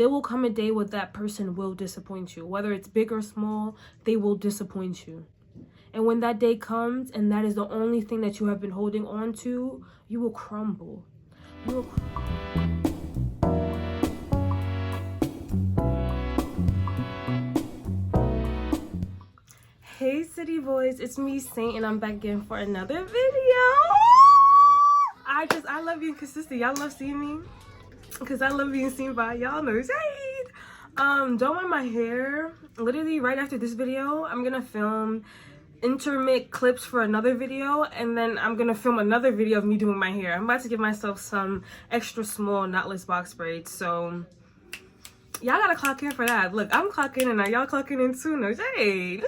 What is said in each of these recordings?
There will come a day where that person will disappoint you. Whether it's big or small, they will disappoint you. And when that day comes and that is the only thing that you have been holding on to, you will crumble. You will Hey City Boys, it's me Saint and I'm back again for another video. I love being consistent. Y'all love seeing me because I love being seen by y'all. Know shade. Don't mind my hair. Literally right after this video, I'm gonna film intermit clips for another video, and then I'm gonna film another video of me doing my hair. I'm about to give myself some extra small knotless box braids, so y'all gotta clock in for that. Look, I'm clocking in and y'all clocking in too. No shade.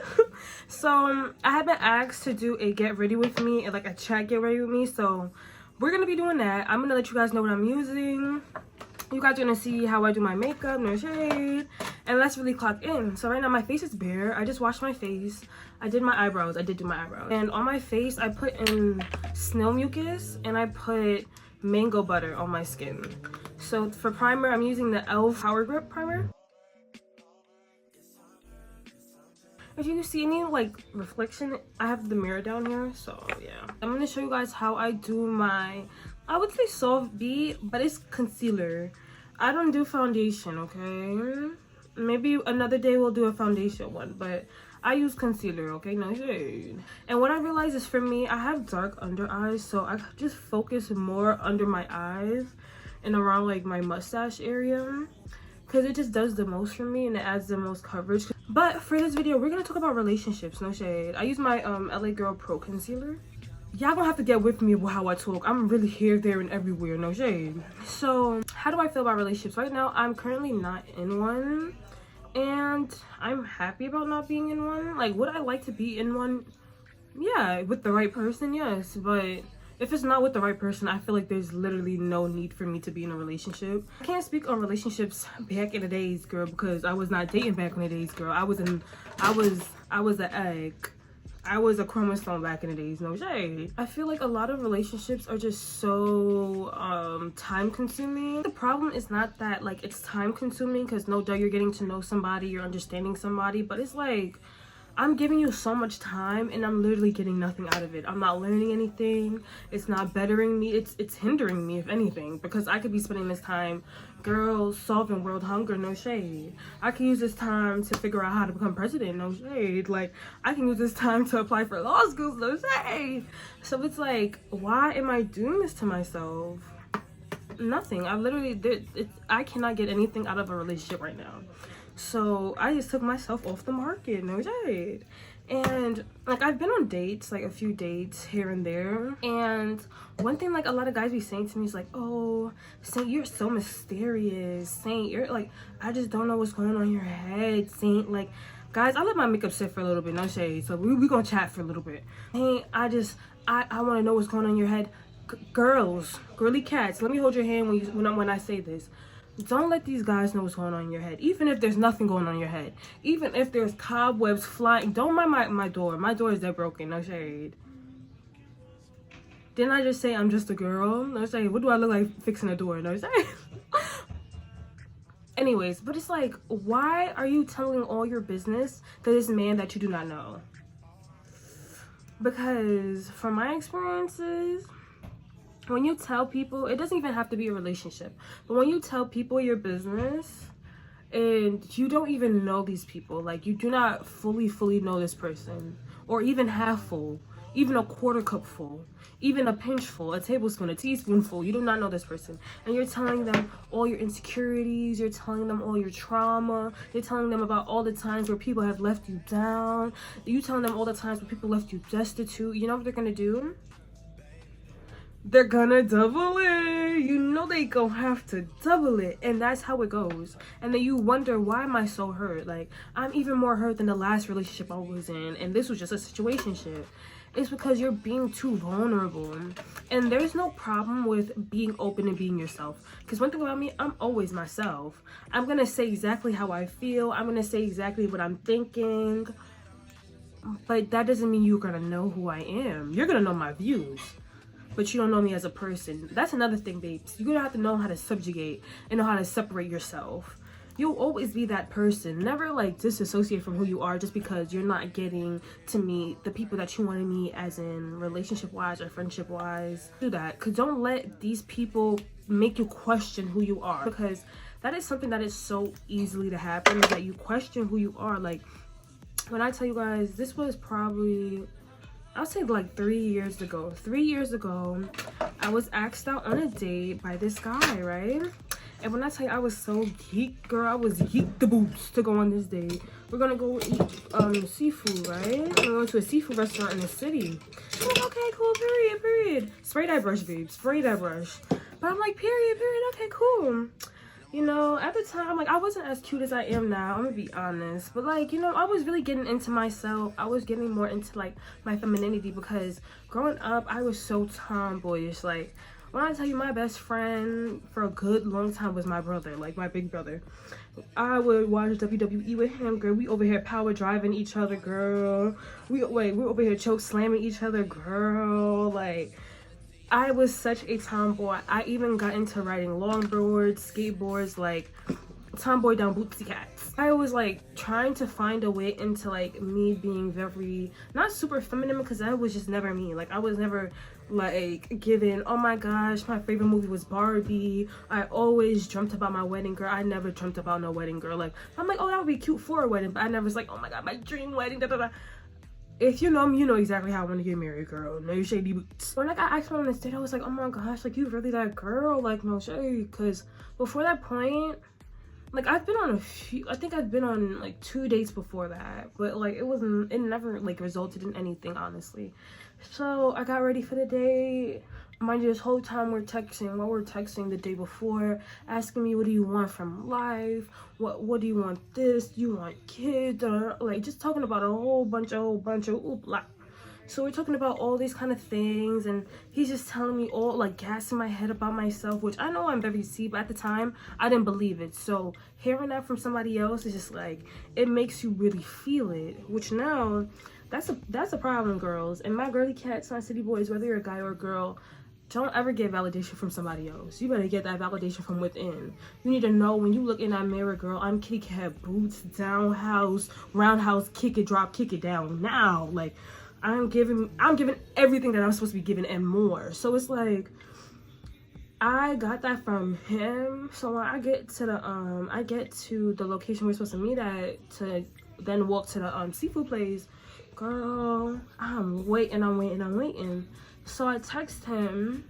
So I have been asked to do a get ready with me and like a chat get ready with me, so we're gonna be doing that. I'm gonna let you guys know what I'm using. You guys are gonna see how I do my makeup, no shade, and let's really clock in. So right now my face is bare. I just washed my face. I did my eyebrows. I did do my eyebrows, and on my face I put in snail mucus and I put mango butter on my skin. So for primer, I'm using the e.l.f. Power Grip primer. If you see any like reflection, I have the mirror down here, so yeah. I'm gonna show you guys how I do my, I would say soft beat, but it's concealer. I don't do foundation, okay? Maybe another day we'll do a foundation one, but I use concealer, okay? No shade. And what I realized is, for me, I have dark under eyes, so I just focus more under my eyes and around like my mustache area, because it just does the most for me and it adds the most coverage. But for this video, we're gonna talk about relationships, no shade. I use my LA Girl Pro Concealer. Y'all gonna have to get with me with how I talk. I'm really here, there, and everywhere, no shade. So how do I feel about relationships? Right now, I'm currently not in one, and I'm happy about not being in one. Like, would I like to be in one? Yeah, with the right person, yes. But if it's not with the right person, I feel like there's literally no need for me to be in a relationship. I can't speak on relationships back in the days, girl, because I was not dating back in the days, girl. I was an egg. I was a chromosome back in the days, no shade. I feel like a lot of relationships are just so time consuming. The problem is not that like it's time consuming, because no doubt you're getting to know somebody, you're understanding somebody, but it's like I'm giving you so much time and I'm literally getting nothing out of it. I'm not learning anything. It's not bettering me. It's hindering me, if anything, because I could be spending this time, girl, solving world hunger, no shade. I can use this time to figure out how to become president, no shade. Like, I can use this time to apply for law schools, no shade. So it's like, why am I doing this to myself? Nothing. I literally I cannot get anything out of a relationship right now. So I just took myself off the market, no shade. And like, I've been on dates, like a few dates here and there, and one thing like a lot of guys be saying to me is like, oh, Saint, you're so mysterious. Saint, you're like, I just don't know what's going on in your head. Saint, like, guys, I let my makeup sit for a little bit, no shade, so we gonna chat for a little bit. Saint, I want to know what's going on in your head. Girly cats, let me hold your hand when I say this. Don't let these guys know what's going on in your head. Even if there's nothing going on in your head. Even if there's cobwebs flying. Don't mind my door. My door is dead broken. No shade. Didn't I just say I'm just a girl? No shade. What do I look like fixing a door? No shade. Anyways, but it's like, why are you telling all your business to this man that you do not know? Because from my experiences, when you tell people, it doesn't even have to be a relationship, but when you tell people your business and you don't even know these people, like you do not fully know this person, or even half full, even a quarter cup full, even a pinch full, a tablespoon, a teaspoonful, you do not know this person, and you're telling them all your insecurities, you're telling them all your trauma, you're telling them about all the times where people have left you down, you telling them all the times where people left you destitute. You know what they're gonna do? They're gonna double it. You know they gonna have to double it, and that's how it goes. And then you wonder, why am I so hurt? Like, I'm even more hurt than the last relationship I was in, and this was just a situationship. It's because you're being too vulnerable. And there's no problem with being open and being yourself, because one thing about me, I'm always myself. I'm gonna say exactly how I feel. I'm gonna say exactly what I'm thinking, but that doesn't mean you're gonna know who I am. You're gonna know my views, but you don't know me as a person. That's another thing, babes. You're gonna have to know how to subjugate and know how to separate yourself. you'll always be that person. Never like disassociate from who you are just because you're not getting to meet the people that you want to meet, as in relationship wise or friendship wise. Do that, because don't let these people make you question who you are, because that is something that is so easily to happen, is that you question who you are. Like, when I tell you guys, this was probably, I'll say like 3 years ago. 3 years ago, I was asked out on a date by this guy, right? And when I tell you I was so geek, girl, I was geek the boots to go on this date. We're gonna go eat seafood, right? We're going to a seafood restaurant in the city. I'm like, okay, cool, period. Spray that brush, babe, spray that brush. But I'm like, period, okay, cool. You know, at the time, like, I wasn't as cute as I am now, I'm gonna be honest. But, like, you know, I was really getting into myself. I was getting more into, like, my femininity, because growing up, I was so tomboyish. Like, when I tell you, my best friend for a good long time was my brother, like, my big brother. I would watch WWE with him, girl. We over here power driving each other, girl. We're over here choke slamming each other, girl. Like, I was such a tomboy. I even got into riding longboards, skateboards, like tomboy down bootsy cats. I was like trying to find a way into like me being very, not super feminine, because that was just never me. Like, I was never like given, oh my gosh, my favorite movie was Barbie. I always dreamt about my wedding, girl. I never dreamt about no wedding, girl. Like, I'm like, oh, that would be cute for a wedding, but I never was like, oh my god, my dream wedding, da da da. If you know me, you know exactly how I want to get married, girl. No shady boots. When I got asked on this date, I was like, oh my gosh, like, you really that girl? Like, no shade. Because before that point, like, I've been on a few, I think I've been on like 2 dates before that, but like, it never like resulted in anything, honestly. So I got ready for the date. Mind you, this whole time we're texting the day before, asking me, what do you want from life? What do you want this? Do you want kids? Like, just talking about a whole bunch of oop la. So we're talking about all these kind of things, and he's just telling me all, like, gassing my head about myself, which I know I'm very C, but at the time I didn't believe it. So hearing that from somebody else is just like, it makes you really feel it, which now that's a problem, girls. And my girly cats, my city boys, whether you're a guy or a girl, don't ever get validation from somebody else. You better get that validation from within. You need to know, when you look in that mirror, girl, I'm kitty cat, boots, down house, roundhouse, kick it, drop, kick it down now. Like, I'm giving everything that I'm supposed to be giving and more. So it's like, I got that from him. So when I get to the location we're supposed to meet at, to then walk to the seafood place, girl, I'm waiting. So I text him.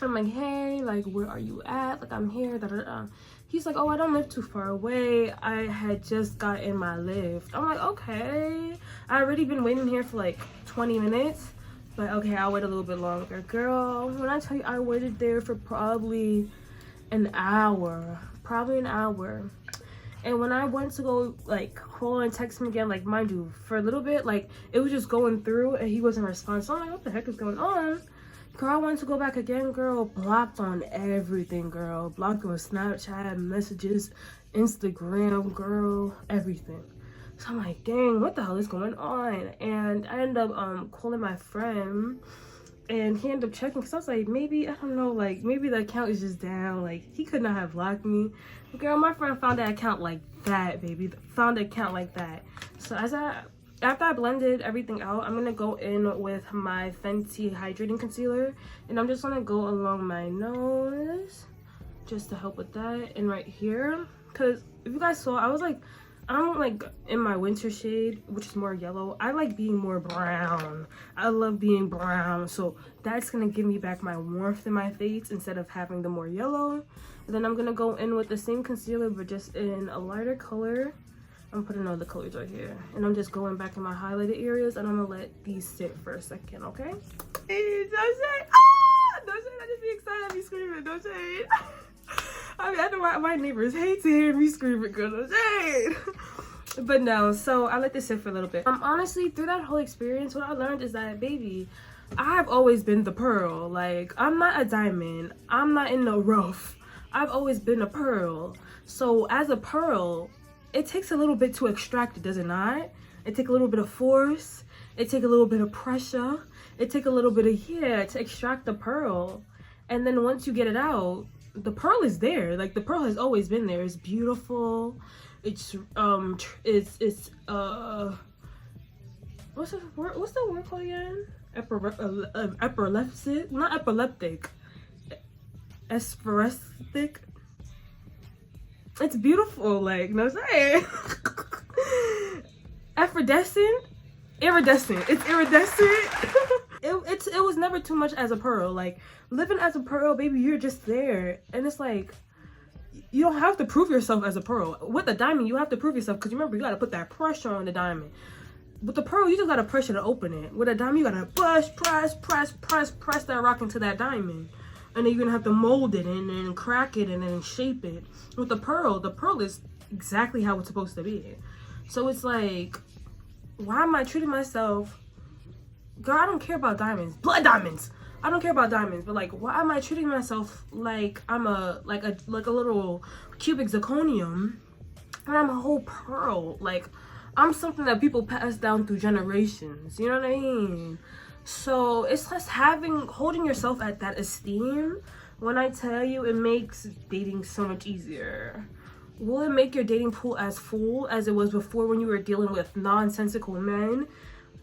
I'm like, hey, like, where are you at? Like, I'm here, da da da. He's like, oh, I don't live too far away. I had just got in my lift. I'm like, okay. I already been waiting here for like 20 minutes. But okay, I'll wait a little bit longer. Girl, when I tell you, I waited there for probably an hour. And when I went to go, like, call and text him again, like, mind you, for a little bit, like, it was just going through and he wasn't responding. So I'm like, what the heck is going on? Girl, I wanted to go back again, girl. Blocked on everything, girl. Blocked on Snapchat, messages, Instagram, girl, everything. So I'm like, dang, what the hell is going on? And I ended up calling my friend, and he ended up checking, because I was like, maybe, I don't know, like, maybe the account is just down. Like, he could not have blocked me. But girl, my friend found that account like that, baby. Found the account like that. So after I blended everything out, I'm gonna go in with my Fenty hydrating concealer, and I'm just gonna go along my nose just to help with that, and right here, because if you guys saw, I was like, I'm like in my winter shade, which is more yellow. I like being more brown. I love being brown, so that's gonna give me back my warmth in my face instead of having the more yellow. And then I'm gonna go in with the same concealer, but just in a lighter color. I'm putting all the colors right here, and I'm just going back in my highlighted areas, and I'm gonna let these sit for a second, okay? Hey, don't say, don't say, I just be excited, I be screaming, don't say. I mean, I know my neighbors hate to hear me screaming, girl, don't say. But no, so I let this sit for a little bit. Honestly, through that whole experience, what I learned is that, baby, I've always been the pearl. Like, I'm not a diamond. I'm not in the rough. I've always been a pearl. So as a pearl, it takes a little bit to extract it, does it not? It takes a little bit of force. It takes a little bit of pressure. It takes a little bit of, to extract the pearl. And then once you get it out, the pearl is there. Like, the pearl has always been there. It's beautiful. It's what's the word called again? Epileptic, not epileptic, esphorestic. It's beautiful, like, no saying. Effervescent, iridescent. It's iridescent. It was never too much as a pearl. Like, living as a pearl, baby, you're just there, and it's like, you don't have to prove yourself as a pearl. With a diamond, you have to prove yourself, because remember, you got to put that pressure on the diamond. With the pearl, you just got to pressure to open it. With a diamond, you got to press that rock into that diamond. And then you're going to have to mold it and then crack it and then shape it. With the pearl is exactly how it's supposed to be. So it's like, why am I treating myself? Girl, I don't care about diamonds. Blood diamonds! I don't care about diamonds, but like, why am I treating myself like I'm a little cubic zirconium and I'm a whole pearl? Like, I'm something that people pass down through generations. You know what I mean? So it's just holding yourself at that esteem. When I tell you, it makes dating so much easier. Will it make your dating pool as full as it was before when you were dealing with nonsensical men?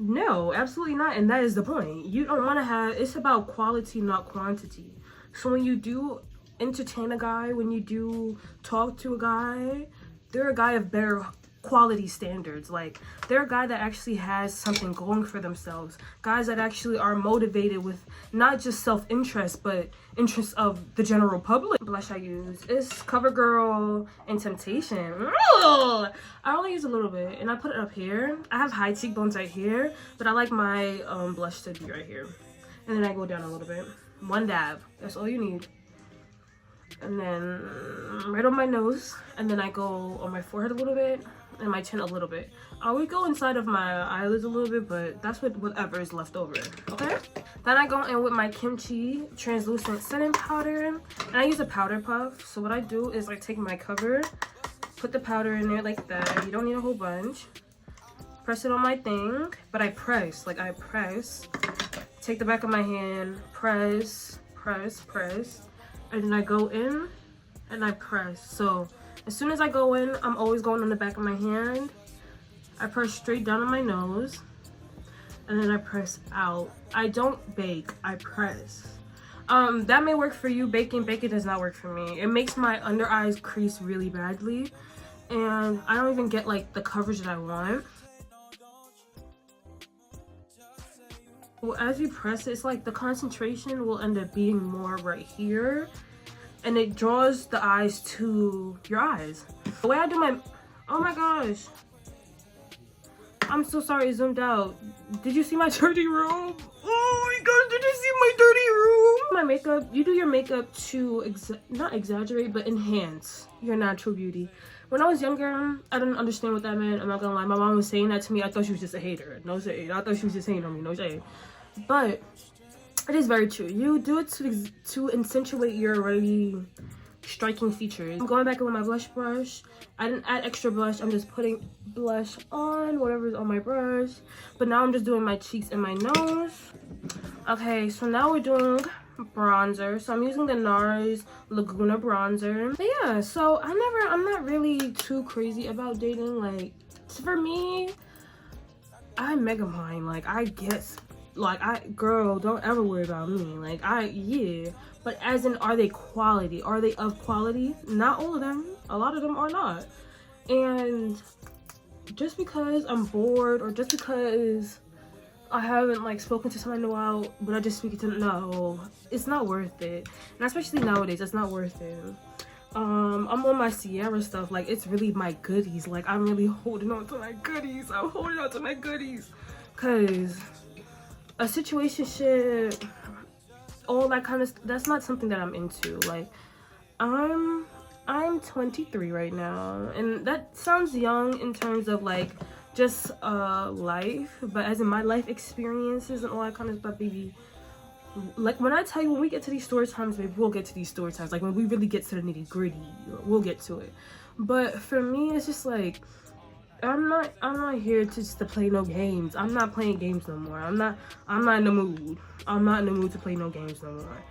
No, absolutely not. And that is the point. You don't want to have, it's about quality, not quantity. So when you do entertain a guy, when you do talk to a guy, they're a guy of better quality standards. Like, they're a guy that actually has something going for themselves. Guys that actually are motivated with not just self-interest, but interest of the general public. Blush I use is CoverGirl and Temptation. Ugh! I only use a little bit, and I put it up here. I have high cheekbones right here, but I like my blush to be right here. And then I go down a little bit. One dab. That's all you need. And then right on my nose, and then I go on my forehead a little bit and my chin a little bit. I would go inside of my eyelids a little bit, but that's whatever is left over. Okay, then I go in with my kimchi translucent setting powder, and I use a powder puff. So what I do is I take my cover, put the powder in there like that. You don't need a whole bunch. Press it on my thing, but I press, take the back of my hand, press, and then I go in and I press. So as soon as I go in, I'm always going on the back of my hand. I press straight down on my nose, and then I press out. I don't bake, I press. That may work for you. Baking does not work for me. It makes my under eyes crease really badly, and I don't even get like the coverage that I want. Well, as you press it, it's like the concentration will end up being more right here, and it draws the eyes to your eyes. The way I do my, oh my gosh, I'm so sorry, it zoomed out. Did you see my dirty room? Oh my gosh, did you see my dirty room? My makeup, you do your makeup to not exaggerate, but enhance your natural beauty. When I was younger, I didn't understand what that meant. I'm not gonna lie, my mom was saying that to me. I thought she was just a hater. No shade. I thought she was just hating on me. No shade. But it is very true. You do it to accentuate your already striking features. I'm going back in with my blush brush. I didn't add extra blush. I'm just putting blush on whatever's on my brush. But now I'm just doing my cheeks and my nose. Okay, so now we're doing bronzer. So I'm using the NARS Laguna bronzer. But yeah, so I'm not really too crazy about dating. Like, for me, I'm mega mine. Like, I guess, like, girl, don't ever worry about me. Like, yeah. But as in, are they quality? Are they of quality? Not all of them. A lot of them are not. And just because I'm bored, or just because I haven't like spoken to someone in a while, but I just speak to them, no, it's not worth it. And especially nowadays, it's not worth it. I'm on my Sierra stuff. Like, it's really my goodies. Like, I'm really holding on to my goodies. I'm holding on to my goodies. Cause a situationship, all that kind of stuff, that's not something that I'm into. Like, I'm 23 right now, and that sounds young in terms of like just life, but as in my life experiences and all that kind of stuff, baby, like, when I tell you, when we get to these story times, baby, we'll get to these story times. Like, when we really get to the nitty gritty, we'll get to it. But for me, it's just like, I'm not here just to play no games. I'm not playing games no more. I'm not in the mood. I'm not in the mood to play no games no more.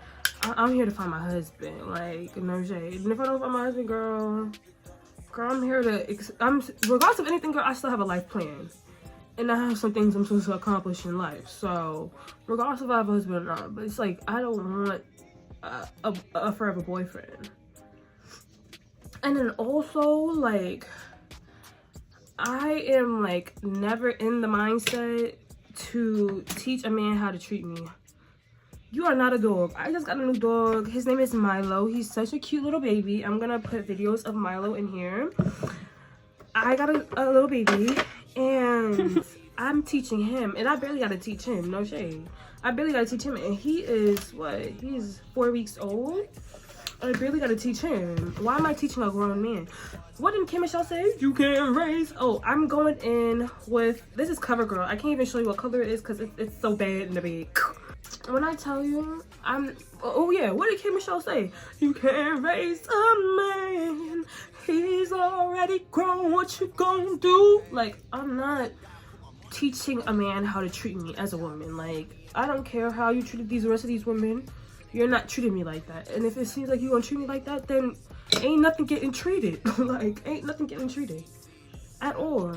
I'm here to find my husband. Like, no shade. And if I don't find my husband, girl, I'm here to, regardless of anything, girl, I still have a life plan. And I have some things I'm supposed to accomplish in life. So, regardless if I have a husband or not. But it's like, I don't want a forever boyfriend. And then also, like, I am, like, never in the mindset to teach a man how to treat me. You are not a dog. I just got a new dog. His name is Milo. He's such a cute little baby. I'm gonna put videos of Milo in here. I got a little baby, and I'm teaching him, and I barely gotta teach him, no shade. I barely gotta teach him, and he is, what? He's 4 weeks old. I barely gotta teach him. Why am I teaching a grown man? What did Kim Michelle say? You can't raise. Oh, I'm going in with, this is CoverGirl. I can't even show you what color it is because it's so bad in the bag. When I tell you, oh yeah, what did Kim Michelle say? You can't raise a man. He's already grown. What you gonna do? Like, I'm not teaching a man how to treat me as a woman. Like, I don't care how you treated the rest of these women. You're not treating me like that. And if it seems like you're gonna treat me like that, then ain't nothing getting treated. Like, ain't nothing getting treated at all.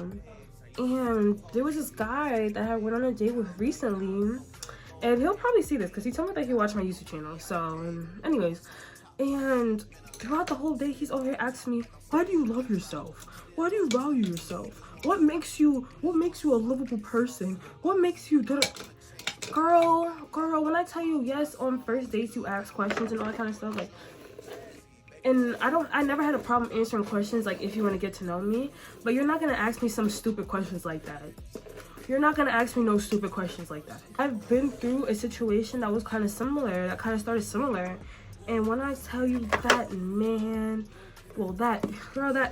And there was this guy that I went on a date with recently, and he'll probably see this because he told me that he watched my YouTube channel. So, anyways, and throughout the whole day, he's over here asking me, why do you love yourself? Why do you value yourself? What makes you a lovable person? What makes you girl, when I tell you, yes, on first dates you ask questions and all that kind of stuff, like, and I never had a problem answering questions, like, if you want to get to know me, but you're not gonna ask me some stupid questions like that. You're not gonna ask me no stupid questions like that. I've been through a situation that was kind of similar, that kind of started similar, and when I tell you that man, well, that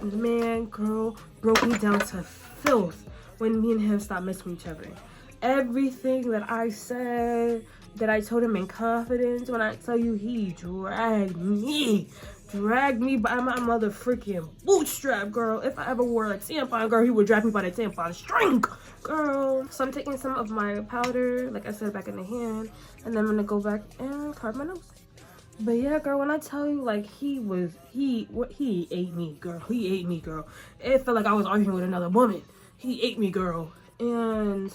man, girl, broke me down to filth when me and him stopped messing with each other. Everything that I said, that I told him in confidence, when I tell you, he dragged me by my mother freaking bootstrap, girl. If I ever wore a tampon, girl, he would drag me by the tampon string, girl. So I'm taking some of my powder, like I said, back in the hand, and then I'm gonna go back and carve my nose. But yeah, girl, when I tell you, like, he ate me, girl. He ate me, girl. It felt like I was arguing with another woman. He ate me, girl. And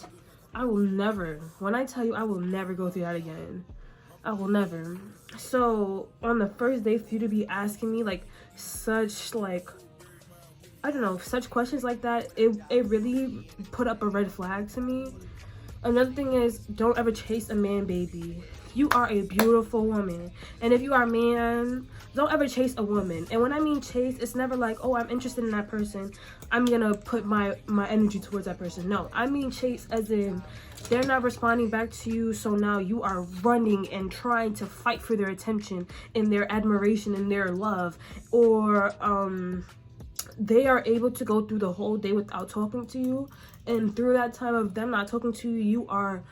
I will never, when I tell you, I will never go through that again. I will never. So on the first day, for you to be asking me, like, such, like, I don't know, such questions like that, it really put up a red flag to me. Another thing is, don't ever chase a man, baby. You are a beautiful woman, and if you are a man, don't ever chase a woman. And when I mean chase, it's never like, oh, I'm interested in that person, I'm gonna put my energy towards that person. No, I mean chase as in they're not responding back to you, so now you are running and trying to fight for their attention and their admiration and their love, or they are able to go through the whole day without talking to you, and through that time of them not talking to you, you are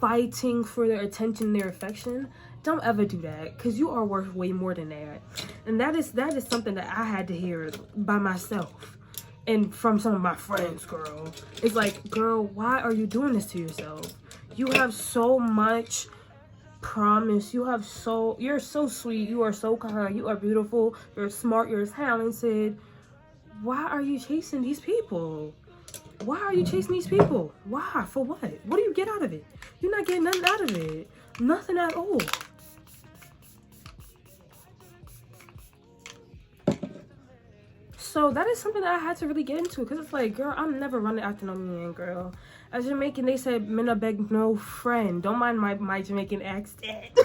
fighting for their attention, their affection. Don't ever do that, because you are worth way more than that. And that is something that I had to hear by myself and from some of my friends, girl. It's like, girl, why are you doing this to yourself? You have so much promise. You're so sweet, you are so kind, you are beautiful, you're smart, you're talented. Why are you chasing these people? Why are you chasing these people? Why? For what? What do you get out of it? You're not getting nothing out of it. Nothing at all. So that is something that I had to really get into, because it's like, girl, I'm never running after no man, girl. As Jamaican, they said, men are beg no friend. Don't mind my Jamaican accent.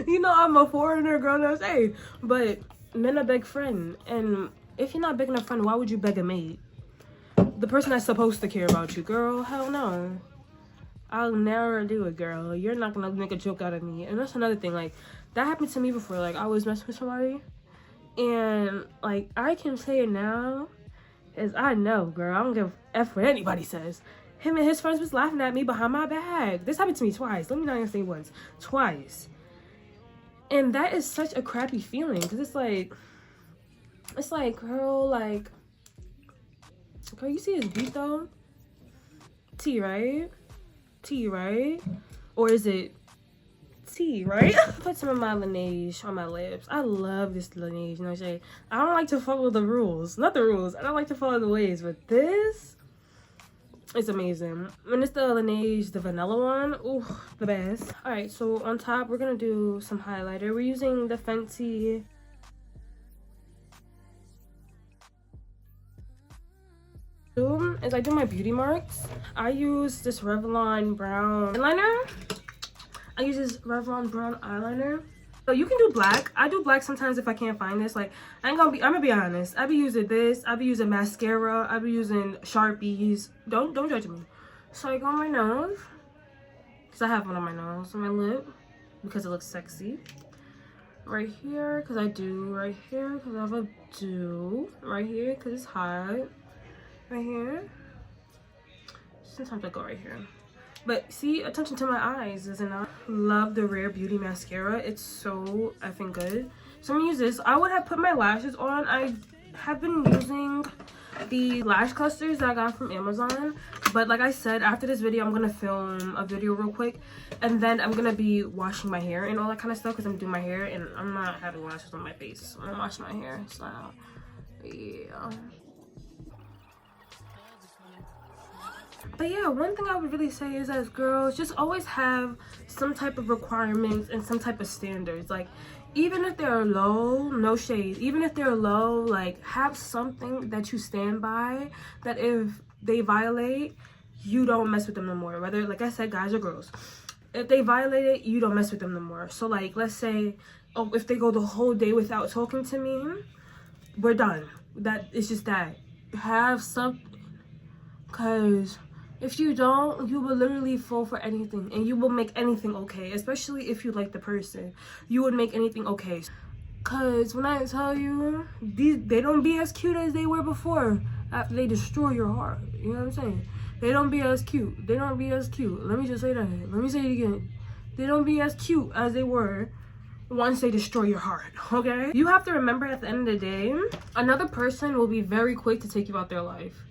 You know, I'm a foreigner, girl, that's hey. But men are beg friend. And if you're not begging a friend, why would you beg a mate? The person that's supposed to care about you, girl, hell no. I'll never do it, girl. You're not gonna make a joke out of me. And that's another thing, like, that happened to me before. Like, I was messing with somebody, and like, I can say it now, as I know, girl, I don't give a F what anybody says. Him and his friends was laughing at me behind my back. This happened to me twice. Let me not even say once, twice. And that is such a crappy feeling, because it's like, girl, you see his beat though? T, right? T, right? Or is it tea, right? Put some of my Laneige on my lips. I love this Laneige, you know what I'm saying? I don't like to follow the rules. Not the rules. I don't like to follow the ways, but this is amazing. And it's the Laneige, the vanilla one. Ooh, the best. Alright, so on top, we're gonna do some highlighter. We're using the Fenty. As I do my beauty marks, I use this Revlon brown eyeliner. I use this Revlon brown eyeliner. So you can do black. I do black sometimes if I can't find this. Like, I'm gonna be honest. I be using this. I be using mascara. I be using Sharpies. Don't judge me. So I go on my nose, because I have one on my nose, on my lip, because it looks sexy. Right here, because I do. Right here, because I have a do. Right here, because it's hot. Right here. Sometimes I go right here. But see, attention to my eyes, isn't it? Love the Rare Beauty mascara. It's so effing good. So I'm gonna use this. I would have put my lashes on. I have been using the lash clusters that I got from Amazon. But like I said, after this video, I'm gonna film a video real quick. And then I'm gonna be washing my hair and all that kind of stuff because I'm doing my hair and I'm not having lashes on my face. So I'm gonna wash my hair. So yeah. But yeah, one thing I would really say is, as girls, just always have some type of requirements and some type of standards. Like, even if they're low, no shade, even if they're low, like, have something that you stand by, that if they violate, you don't mess with them no more. Whether, like I said, guys or girls, if they violate it, you don't mess with them no more. So like, let's say, oh, if they go the whole day without talking to me, we're done. That it's just that. Have something, because if you don't, you will literally fall for anything, and you will make anything okay. Especially if you like the person, you would make anything okay. Cause when I tell you, they don't be as cute as they were before after they destroy your heart. You know what I'm saying? They don't be as cute. They don't be as cute. Let me just say that. Let me say it again. They don't be as cute as they were once they destroy your heart, okay? You have to remember, at the end of the day, another person will be very quick to take you out their life.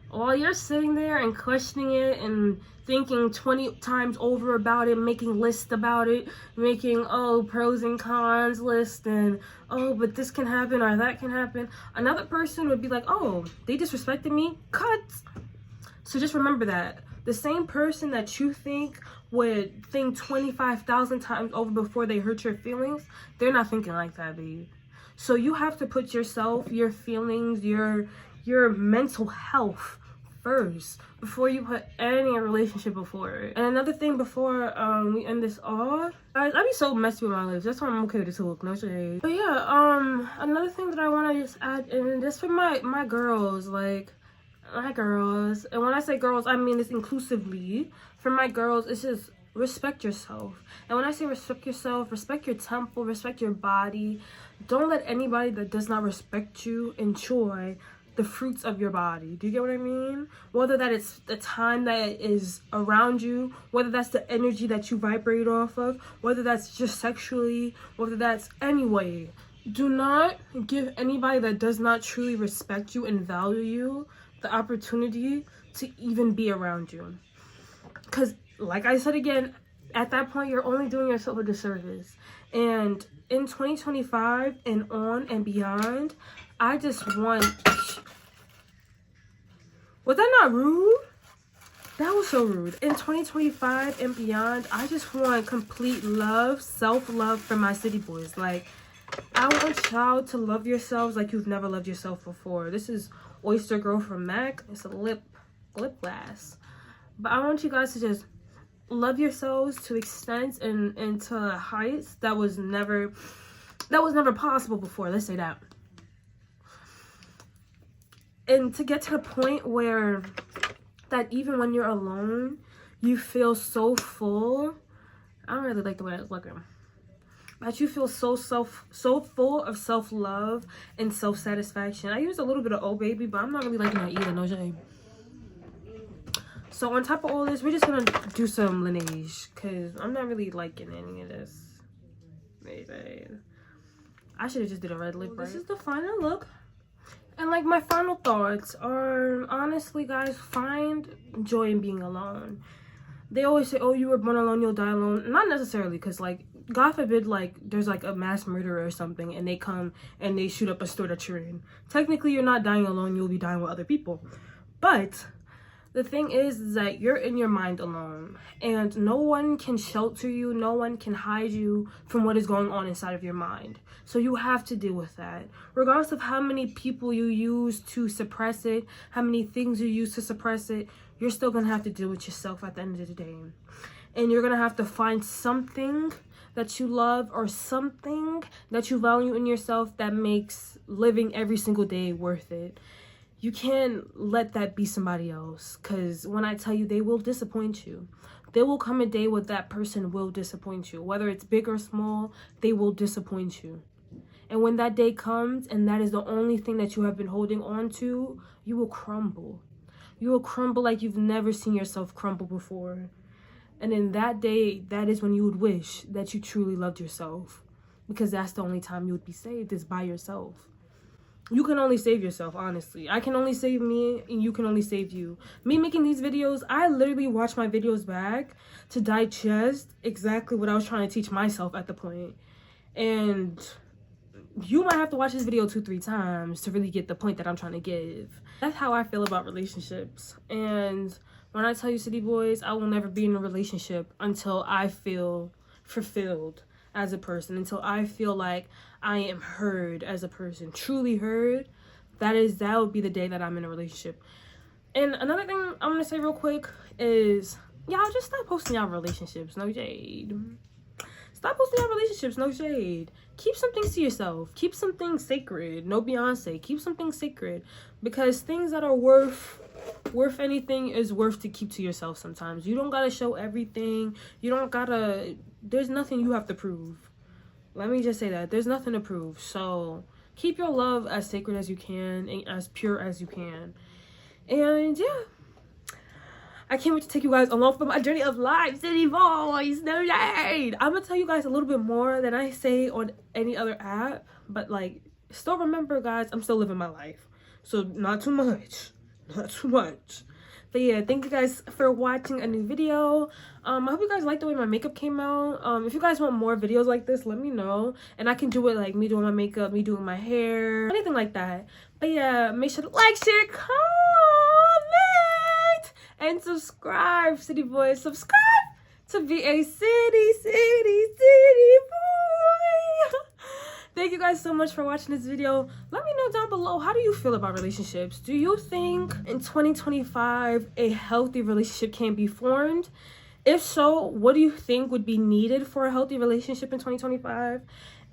While you're sitting there and questioning it and thinking 20 times over about it, making lists about it, making, oh, pros and cons list, and, oh, but this can happen or that can happen, another person would be like, oh, they disrespected me, cut. So just remember that. The same person that you think would think 25,000 times over before they hurt your feelings, they're not thinking like that, babe. So you have to put yourself, your feelings, your mental health first before you put any relationship before it. And another thing before we end this off, guys, I be so messy with my lips. That's why I'm okay with this look, no shade. But yeah, another thing that I want to just add in, just for my girls, like my girls, and when I say girls, I mean this inclusively. For my girls, it's just respect yourself. And when I say respect yourself, respect your temple, respect your body. Don't let anybody that does not respect you enjoy the fruits of your body. Do you get what I mean? Whether that it's the time that is around you, whether that's the energy that you vibrate off of, whether that's just sexually, whether that's any way. Do not give anybody that does not truly respect you and value you the opportunity to even be around you. Because, like I said again, at that point, you're only doing yourself a disservice. And in 2025 and on and beyond, I just want... Was that not rude? That was so rude. In 2025 and beyond, I just want complete love, self-love from my city boys. Like, I want y'all to love yourselves like you've never loved yourself before. This is Oyster Girl from MAC. It's a lip glass. But I want you guys to just love yourselves to extents and to heights that was never possible before. Let's say that. And to get to the point where that even when you're alone, you feel so full. I don't really like the way that's looking. But you feel so full of self-love and self-satisfaction. I used a little bit of Old Baby, but I'm not really liking that either, no shame. So on top of all this, we're just gonna do some Laneige, because I'm not really liking any of this. Maybe. I should have just did a red lip, right? This is the final look. And like, my final thoughts are, honestly guys, find joy in being alone. they always say, oh, you were born alone, you'll die alone. Not necessarily, because like, God forbid, like, there's like a mass murderer or something and they come and they shoot up a store that you're in. Technically, you're not dying alone, you'll be dying with other people. But the thing is that you're in your mind alone, and no one can shelter you, no one can hide you from what is going on inside of your mind. So you have to deal with that. Regardless of how many people you use to suppress it, how many things you use to suppress it, you're still gonna have to deal with yourself at the end of the day. And you're gonna have to find something that you love or something that you value in yourself that makes living every single day worth it. You can't let that be somebody else, because when I tell you, they will disappoint you. There will come a day where that person will disappoint you. Whether it's big or small, they will disappoint you. And when that day comes and that is the only thing that you have been holding on to, you will crumble. You will crumble like you've never seen yourself crumble before. And in that day, that is when you would wish that you truly loved yourself. Because that's the only time you would be saved, is by yourself. You can only save yourself, honestly. I can only save me, and you can only save you. Me making these videos, I literally watch my videos back to digest exactly what I was trying to teach myself at the point. And you might have to watch this video 2-3 times to really get the point that I'm trying to give. That's how I feel about relationships. And when I tell you, City Boys, I will never be in a relationship until I feel fulfilled as a person, until I feel like I am heard as a person, truly heard. That would be the day that I'm in a relationship. And another thing I'm gonna say real quick is, y'all just stop posting y'all relationships, no shade. Stop posting y'all relationships, no shade. Keep some things to yourself. Keep some things sacred. No Beyonce. Keep some things sacred, because things that are worth anything is worth to keep to yourself sometimes. You don't gotta show everything. You don't gotta, there's nothing you have to prove. Let me just say that. There's nothing to prove. So keep your love as sacred as you can and as pure as you can. And yeah, I can't wait to take you guys along for my journey of life, City Boys. No shade. I'm gonna tell you guys a little bit more than I say on any other app, but like, still remember, guys, I'm still living my life. So not too much. Not too much. But yeah, thank you guys for watching a new video. I hope you guys like the way my makeup came out. If you guys want more videos like this, let me know, and I can do it like me doing my makeup, me doing my hair, anything like that. But yeah, make sure to like, share, comment, and subscribe, City Boys. Subscribe to Byeeee City Boy. Thank you guys so much for watching this video. Let me know down below, how do you feel about relationships? Do you think in 2025 a healthy relationship can be formed? If so, what do you think would be needed for a healthy relationship in 2025?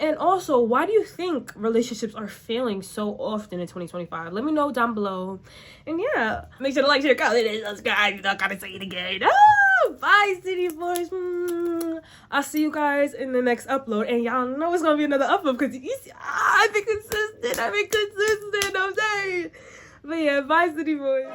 And also, why do you think relationships are failing so often in 2025? Let me know down below. And yeah, make sure to like, share, comment, and subscribe. You don't gotta say it again. Oh, bye, City Boys. I'll see you guys in the next upload. And y'all know it's gonna be another upload, because you see, I've been consistent. I'm saying. But yeah, bye, City Boys.